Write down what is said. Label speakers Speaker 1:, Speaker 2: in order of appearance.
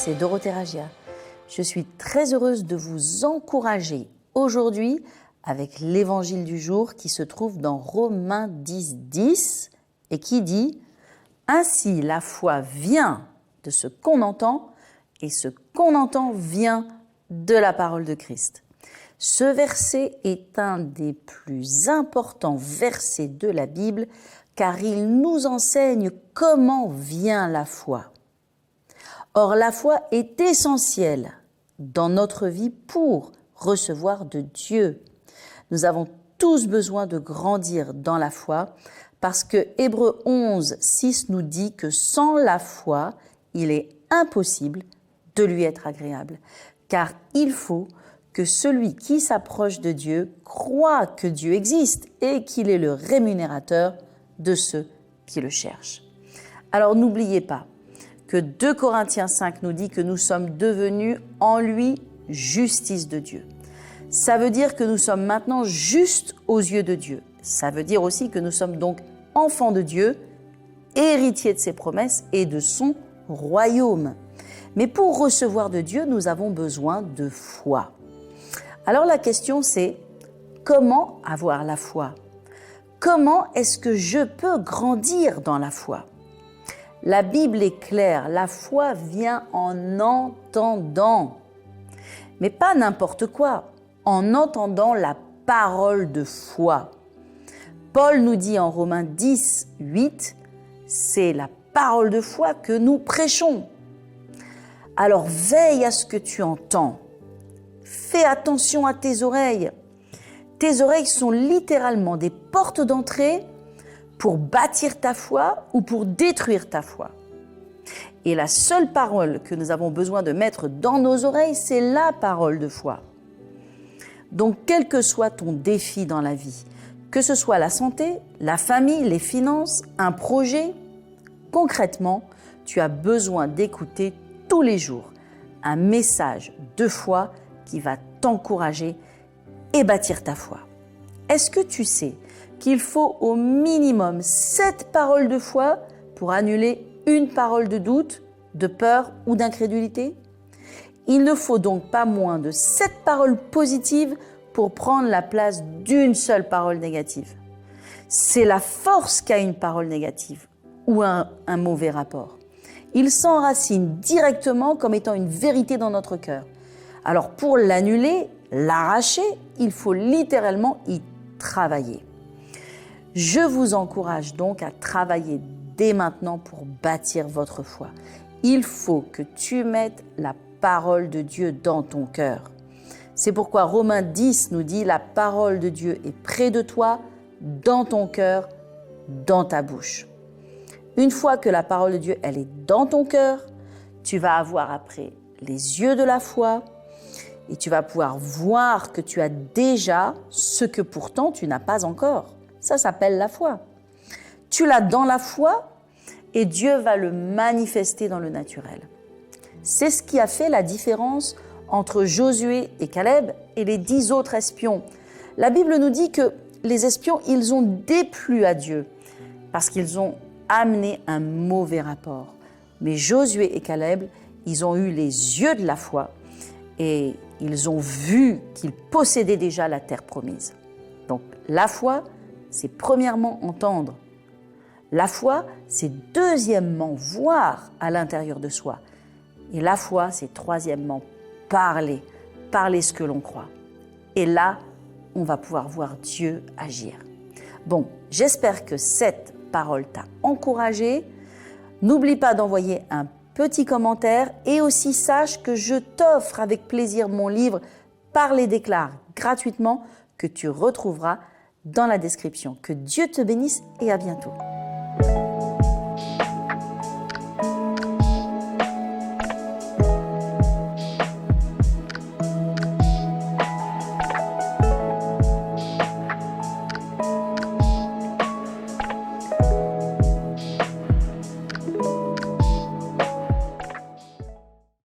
Speaker 1: c'est Dorothée Ragia. Je suis très heureuse de vous encourager aujourd'hui avec l'évangile du jour qui se trouve dans Romains 10, 10 et qui dit « Ainsi la foi vient de ce qu'on entend et ce qu'on entend vient de la parole de Christ ». Ce verset est un des plus importants versets de la Bible car il nous enseigne comment vient la foi. Or, la foi est essentielle dans notre vie pour recevoir de Dieu. Nous avons tous besoin de grandir dans la foi parce que Hébreux 11, 6 nous dit que sans la foi, il est impossible de lui être agréable. Car il faut que celui qui s'approche de Dieu croit que Dieu existe et qu'il est le rémunérateur de ceux qui le cherchent. Alors n'oubliez pas que 2 Corinthiens 5 nous dit que nous sommes devenus en lui justice de Dieu. Ça veut dire que nous sommes maintenant justes aux yeux de Dieu. Ça veut dire aussi que nous sommes donc enfants de Dieu, héritiers de ses promesses et de son royaume. Mais pour recevoir de Dieu, nous avons besoin de foi. Alors la question c'est, comment avoir la foi ? Comment est-ce que je peux grandir dans la foi ? La Bible est claire, la foi vient en entendant. Mais pas n'importe quoi, en entendant la parole de foi. Paul nous dit en Romains 10, 8, c'est la parole de foi que nous prêchons. Alors veille à ce que tu entends. Fais attention à tes oreilles. Tes oreilles sont littéralement des portes d'entrée pour bâtir ta foi ou pour détruire ta foi. Et la seule parole que nous avons besoin de mettre dans nos oreilles, c'est la parole de foi. Donc, quel que soit ton défi dans la vie, que ce soit la santé, la famille, les finances, un projet, concrètement, tu as besoin d'écouter tous les jours un message de foi qui va t'encourager et bâtir ta foi. Est-ce que tu sais qu'il faut au minimum 7 paroles de foi pour annuler une parole de doute, de peur ou d'incrédulité ? Il ne faut donc pas moins de 7 paroles positives pour prendre la place d'une seule parole négative. C'est la force qu'a une parole négative ou un mauvais rapport. Il s'enracine directement comme étant une vérité dans notre cœur. Alors pour l'annuler, l'arracher, il faut littéralement y travailler. Je vous encourage donc à travailler dès maintenant pour bâtir votre foi. Il faut que tu mettes la parole de Dieu dans ton cœur. C'est pourquoi Romains 10 nous dit « La parole de Dieu est près de toi, dans ton cœur, dans ta bouche ». Une fois que la parole de Dieu elle est dans ton cœur, tu vas avoir après les yeux de la foi et tu vas pouvoir voir que tu as déjà ce que pourtant tu n'as pas encore. Ça s'appelle la foi. Tu l'as dans la foi et Dieu va le manifester dans le naturel. C'est ce qui a fait la différence entre Josué et Caleb et les 10 autres espions. La Bible nous dit que les espions, ils ont déplu à Dieu parce qu'ils ont amené un mauvais rapport. Mais Josué et Caleb, ils ont eu les yeux de la foi et ils ont vu qu'ils possédaient déjà la terre promise. Donc la foi, c'est premièrement entendre. La foi, c'est deuxièmement voir à l'intérieur de soi. Et la foi, c'est troisièmement parler ce que l'on croit. Et là, on va pouvoir voir Dieu agir. Bon, j'espère que cette parole t'a encouragé. N'oublie pas d'envoyer un petit commentaire et aussi sache que je t'offre avec plaisir mon livre « Parler déclare » gratuitement que tu retrouveras dans la description. Que Dieu te bénisse et à bientôt.